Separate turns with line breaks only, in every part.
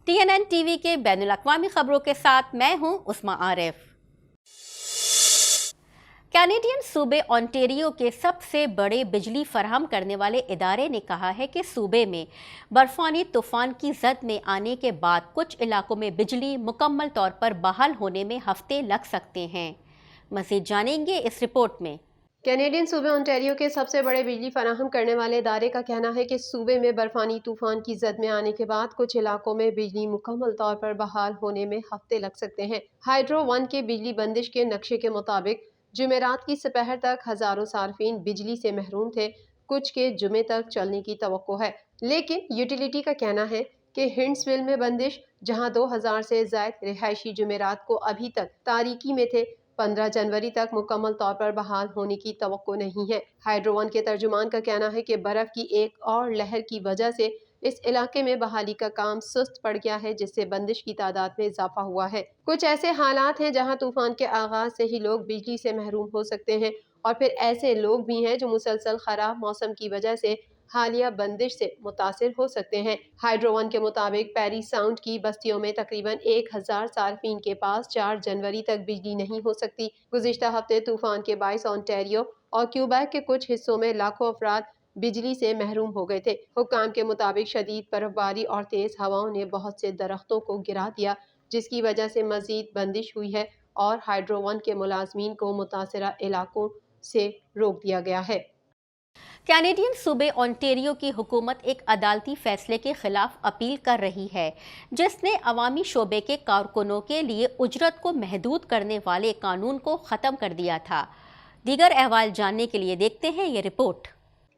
TNN TV के बैनुल-अक़वामी खबरों के साथ मैं हूं उस्मा आरिफ। कैनेडियन सूबे ओंटारियो के सबसे बड़े बिजली फराहम करने वाले इदारे ने कहा है कि सूबे में बर्फानी तूफान की जद में आने के बाद कुछ इलाकों में बिजली मुकम्मल तौर पर बहाल होने में हफ्ते लग सकते हैं। मज़ीद जानेंगे इस रिपोर्ट में।
कैनेडियन सूबे ओंटारियो के सबसे बड़े बिजली फराहम करने वाले इदारे का कहना है कि सूबे में बर्फानी तूफान की जद में आने के बाद कुछ इलाकों में बिजली मुकम्मल तौर पर बहाल होने में हफ्ते लग सकते हैं। हाइड्रो वन के बिजली बंदिश के नक्शे के मुताबिक जुमेरात की दोपहर तक हजारों सार्फिन बिजली से महरूम थे, कुछ के जुमे तक चलने की तवक्को है। लेकिन यूटिलिटी का कहना है कि हिंड्सविल में बंदिश, जहां 2000 से ज्यादा रिहायशी जुमेरात को अभी तक तारीकी में थे, 15 जनवरी तक मुकम्मल तौर पर बहाल होने की तवक्को नहीं है। हाइड्रो वन के तर्जुमान का कहना है कि बर्फ की एक और लहर की वजह से इस इलाके में बहाली का काम सुस्त पड़ गया है, जिससे बंदिश की तादाद में इजाफा हुआ है। कुछ ऐसे हालात हैं जहां तूफान के आगाज से ही लोग बिजली से महरूम हो सकते हैं, और फिर ऐसे लोग भी हैं जो मुसलसल खराब मौसम की वजह से हालिया बंदिश से मुतासिर हो सकते हैं। हाइड्रो वन के मुताबिक पेरी साउंड की बस्तियों में तकरीबन 1000 सार्फिन के पास 4 जनवरी तक बिजली नहीं हो सकती। गुज़िश्ता हफ्ते तूफान के बाइस ओंटारियो और क्यूबेक के कुछ हिस्सों में लाखों अफराद बिजली से महरूम हो गए थे। हुक्काम के मुताबिक शदीद बर्फबारी और तेज हवाओं ने बहुत से दरख्तों को गिरा दिया, जिसकी वजह से मजीद बंदिश हुई है और हाइड्रो वन के मुलाजमीन को मुतासरा इलाकों से रोक दिया गया है।
कैनेडियन सूबे ओंटारियो की हुकूमत एक अदालती फैसले के खिलाफ अपील कर रही है, जिसने अवामी शोबे के कारकुनों के लिए उजरत को महदूद करने वाले कानून को ख़त्म कर दिया था। दीगर अहवाल जानने के लिए देखते हैं ये रिपोर्ट।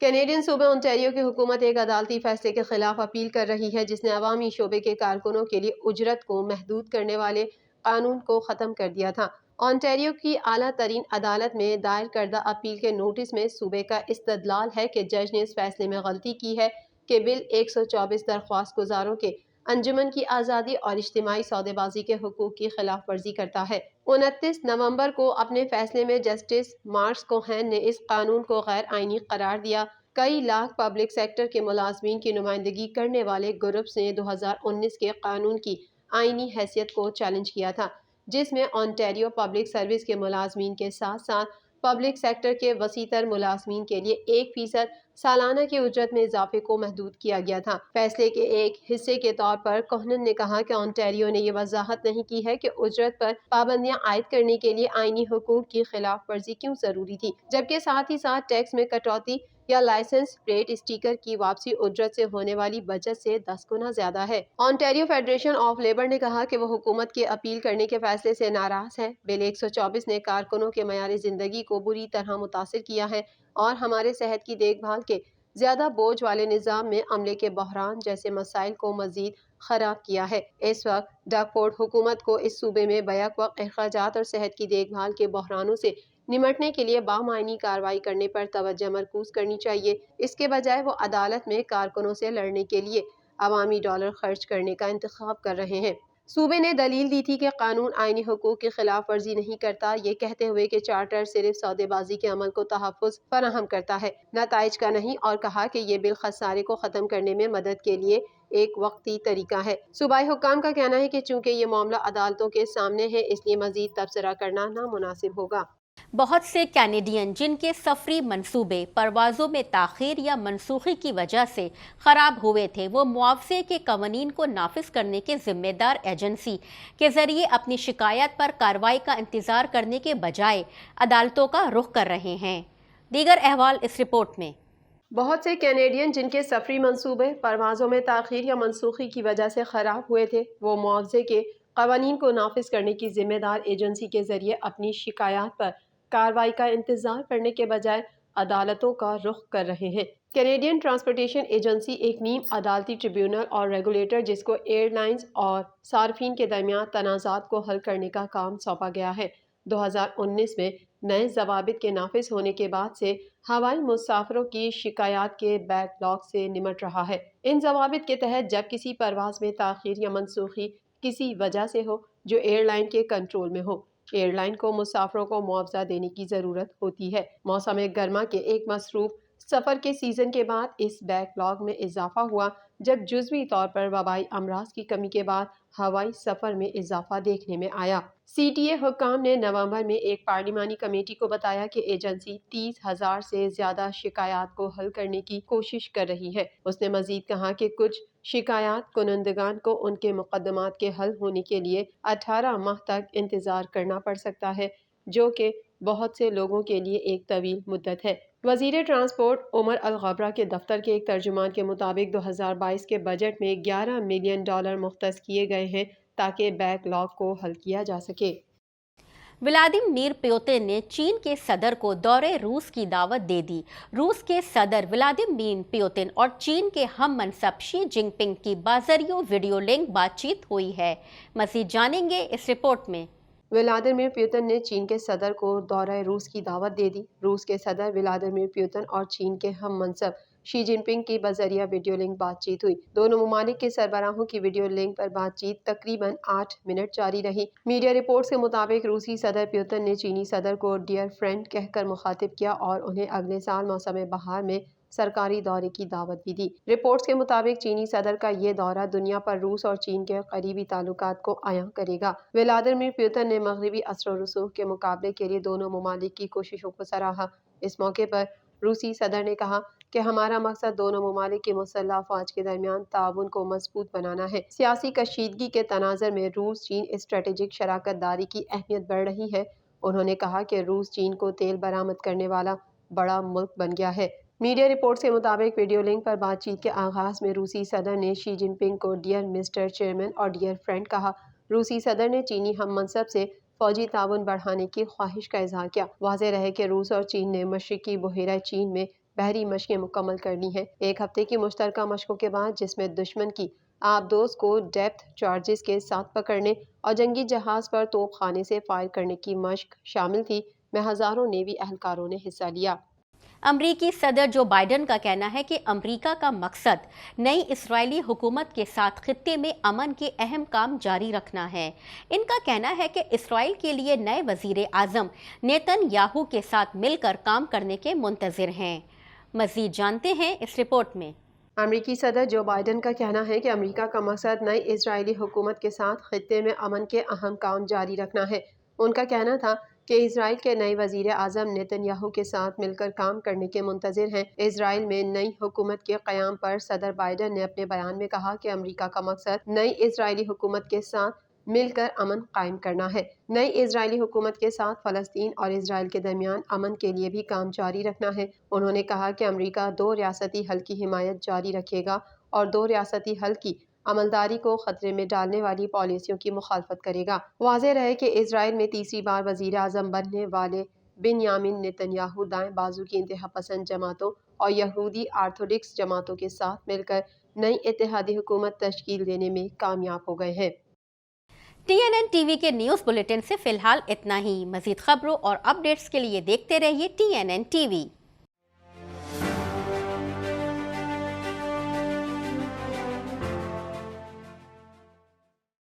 कैनेडियन सूबे ओंटारियो की हुकूमत एक अदालती फैसले के खिलाफ अपील कर रही है, जिसने अवामी शोबे के कारकुनों के लिए उजरत को महदूद करने वाले कानून को ख़त्म कर दिया था। ओंटारियो की आला तरीन अदालत में दायर करदा अपील के नोटिस में सूबे का इस्तदलाल है कि जज ने इस फैसले में गलती की है कि बिल 124 दरख्वास्त गुजारों के अंजुमन की आज़ादी और इज्तिमाई सौदेबाजी के हुकूक की खिलाफ वर्जी करता है। 29 नवंबर को अपने फैसले में जस्टिस मार्क्स कोहेन ने इस कानून को गैर आईनी करार दिया। कई लाख पब्लिक सेक्टर के मुलाजमीन की नुमाइंदगी करने वाले ग्रुप्स ने 2019 के कानून की आईनी हैसियत को चैलेंज किया था, जिसमें ओंटारियो पब्लिक सर्विस के मुलाजमीन के साथ साथ पब्लिक सेक्टर के वसीतर मुलाजमीन के लिए 1% सालाना की उजरत में इजाफे को महदूद किया गया था। फैसले के एक हिस्से के तौर पर कोहनन ने कहा कि ओंटारियो ने यह वजाहत नहीं की है कि उजरत पर पाबंदियां आयद करने के लिए आईनी हुकूक की खिलाफ वर्जी क्यों जरूरी थी, जबकि साथ ही साथ टैक्स में कटौती या लाइसेंस प्लेट स्टिकर की वापसी उजरत से होने वाली बचत से 10 गुना ज्यादा है। ओंटारियो फेडरेशन ऑफ लेबर ने कहा कि वो हुकूमत के अपील करने के फैसले से नाराज है। बिल 124 ने कारकुनों के मयार जिंदगी को बुरी तरह मुतासिर किया है और हमारे सेहत की देखभाल के ज्यादा बोझ वाले निज़ाम में अमले के बहरान जैसे मसाइल को मजीद खराब किया है। इस वक्त डकपोर्ट हुकूमत को इस सूबे में बैक वक्त अखराजात और सेहत की देखभाल के बहरानों से निमटने के लिए बामायनी कार्रवाई करने पर तवज्जो मरकूज करनी चाहिए। इसके बजाय वो अदालत में कारकुनों से लड़ने के लिए अवामी डॉलर खर्च करने का इंतखाब कर रहे हैं। सूबे ने दलील दी थी कि कानून आईनी हुकूक की खिलाफ वर्जी नहीं करता, ये कहते हुए कि चार्टर सिर्फ सौदेबाजी के अमल को तहफ़्फ़ुज़ फराहम करता है, नताइज का नहीं, और कहा कि ये बिल खसारे को ख़त्म करने में मदद के लिए एक वक्ती तरीका है। सूबाई हुक्काम का कहना है कि चूँकि ये मामला अदालतों के सामने है, इसलिए मजीद तबसरा करना नामुनासिब होगा।
बहुत से कैनेडियन जिनके सफरी मंसूबे परवाज़ों में ताख़ीर या मनसूखी की वजह से ख़राब हुए थे, वो मुआवजे के कवानीन को नाफिज करने के ज़िम्मेदार एजेंसी के ज़रिए अपनी शिकायत पर कार्रवाई का इंतज़ार करने के बजाय अदालतों का रुख कर रहे हैं। दीगर अहवाल इस रिपोर्ट में।
बहुत से कैनेडियन जिनके सफरी मंसूबे परवाज़ों में ताख़ीर या मनसूखी की वजह से ख़राब हुए थे, वो मुआवजे के कवानीन को नाफिज करने की ज़िम्मेदार एजेंसी के ज़रिए अपनी शिकायत पर कार्रवाई का इंतज़ार करने के बजाय अदालतों का रुख कर रहे हैं। कैनेडियन ट्रांसपोर्टेशन एजेंसी एक नीम अदालती ट्रिब्यूनल और रेगुलेटर, जिसको एयरलाइंस और सार्फिन के दरमियान तनाज़ात को हल करने का काम सौंपा गया है। 2019 में नए ज़वाबित के नाफिज होने के बाद से हवाई मुसाफिरों की शिकायत के बैकलॉग से निमट रहा है। इन ज़वाबित के तहत जब किसी परवाज़ में ताख़ीर या मनसूखी किसी वजह से हो जो एयरलाइन के कंट्रोल में हो, एयरलाइन को मुसाफिरों को मुआवजा देने की ज़रूरत होती है। मौसम गर्मा के एक मसरूफ سفر کے سیزن کے بعد اس بیک لاگ میں اضافہ ہوا جب جزوی طور پر وبائی امراض کی کمی کے بعد ہوائی سفر میں اضافہ دیکھنے میں آیا۔ سی ٹی اے حکام نے نومبر میں ایک پارلیمانی کمیٹی کو بتایا کہ ایجنسی 30,000 سے زیادہ شکایات کو حل کرنے کی کوشش کر رہی ہے۔ اس نے مزید کہا کہ کچھ شکایات کنندگان کو ان کے مقدمات کے حل ہونے کے لیے 18 ماہ تک انتظار کرنا پڑ سکتا ہے، جو کہ بہت سے لوگوں کے لیے ایک طویل مدت ہے۔ وزیر ٹرانسپورٹ عمر الغبرہ کے دفتر کے ایک ترجمان کے مطابق 2022 کے بجٹ میں $11 ملین مختص کیے گئے ہیں تاکہ بیک لاگ کو حل کیا جا سکے۔
ولادیمیر پیوتن نے چین کے صدر کو دورے روس کی دعوت دے دی۔ روس کے صدر ولادیمیر پیوتن اور چین کے ہم منصب شی جن پنگ کی بازریوں ویڈیو لنک بات چیت ہوئی ہے۔ مزید جانیں گے اس رپورٹ میں۔
ولادیمیر پیوتن نے چین کے صدر کو دورہ روس کی دعوت دے دی۔ روس کے صدر ولادیمیر پیوتن اور چین کے ہم منصب شی جن پنگ کی بذریعہ ویڈیو لنک بات چیت ہوئی۔ دونوں ممالک کے سربراہوں کی ویڈیو لنک پر بات چیت تقریباً 8 منٹ جاری رہی۔ میڈیا رپورٹس کے مطابق روسی صدر پیوتن نے چینی صدر کو ڈیئر فرینڈ کہہ کر مخاطب کیا اور انہیں اگلے سال موسم بہار میں سرکاری دورے کی دعوت بھی دی۔ رپورٹس کے مطابق چینی صدر کا یہ دورہ دنیا پر روس اور چین کے قریبی تعلقات کو عیاں کرے گا۔ ولادیمیر پیوتن نے مغربی اثر و رسوخ کے مقابلے کے لیے دونوں ممالک کی کوششوں کو سراہا۔ اس موقع پر روسی صدر نے کہا کہ ہمارا مقصد دونوں ممالک کی مسلح افواج کے درمیان تعاون کو مضبوط بنانا ہے۔ سیاسی کشیدگی کے تناظر میں روس چین اسٹریٹجک شراکت داری کی اہمیت بڑھ رہی ہے۔ انہوں نے کہا کہ روس چین کو تیل برآمد کرنے والا بڑا ملک بن گیا ہے۔ میڈیا رپورٹس کے مطابق ویڈیو لنک پر بات چیت کے آغاز میں روسی صدر نے شی جن پنگ کو ڈیئر مسٹر چیئرمین اور ڈیئر فرینڈ کہا۔ روسی صدر نے چینی ہم منصب سے فوجی تعاون بڑھانے کی خواہش کا اظہار کیا۔ واضح رہے کہ روس اور چین نے مشرقی بحیرہ چین میں بحری مشقیں مکمل کر لی ہیں۔ ایک ہفتے کی مشترکہ مشقوں کے بعد، جس میں دشمن کی آبدوز کو ڈیپتھ چارجز کے ساتھ پکڑنے اور جنگی جہاز پر توپ خانے سے فائر کرنے کی مشق شامل تھی، میں ہزاروں نیوی اہلکاروں نے حصہ لیا۔
امریکی صدر جو بائیڈن کا کہنا ہے کہ امریکہ کا مقصد نئی اسرائیلی حکومت کے ساتھ خطے میں امن کے اہم کام جاری رکھنا ہے۔ ان کا کہنا ہے کہ اسرائیل کے لیے نئے وزیر اعظم نیتن یاہو کے ساتھ مل کر کام کرنے کے منتظر ہیں۔ مزید جانتے ہیں اس رپورٹ میں۔
امریکی صدر جو بائیڈن کا کہنا ہے کہ امریکہ کا مقصد نئی اسرائیلی حکومت کے ساتھ خطے میں امن کے اہم کام جاری رکھنا ہے۔ ان کا کہنا تھا کہ اسرائیل کے نئے وزیر اعظم نیتن یاہو کے ساتھ مل کر کام کرنے کے منتظر ہیں۔ اسرائیل میں نئی حکومت کے قیام پر صدر بائیڈن نے اپنے بیان میں کہا کہ امریکہ کا مقصد نئی اسرائیلی حکومت کے ساتھ مل کر امن قائم کرنا ہے۔ نئی اسرائیلی حکومت کے ساتھ فلسطین اور اسرائیل کے درمیان امن کے لیے بھی کام جاری رکھنا ہے۔ انہوں نے کہا کہ امریکہ 2 ریاستی حل کی حمایت جاری رکھے گا اور 2 ریاستی حل کی عملداری کو خطرے میں ڈالنے والی پالیسیوں کی مخالفت کرے گا۔ واضح رہے کہ اسرائیل میں تیسری بار وزیر اعظم بننے والے بنیامین نیتن یاہو دائیں بازو کی انتہا پسند جماعتوں اور یہودی آرتھوڈکس جماعتوں کے ساتھ مل کر نئی اتحادی حکومت تشکیل دینے میں کامیاب ہو گئے ہیں۔
TNN ٹی وی کے نیوز بلیٹن سے فی الحال اتنا ہی۔ مزید خبروں اور اپڈیٹس کے لیے دیکھتے رہیے TNN ٹی وی۔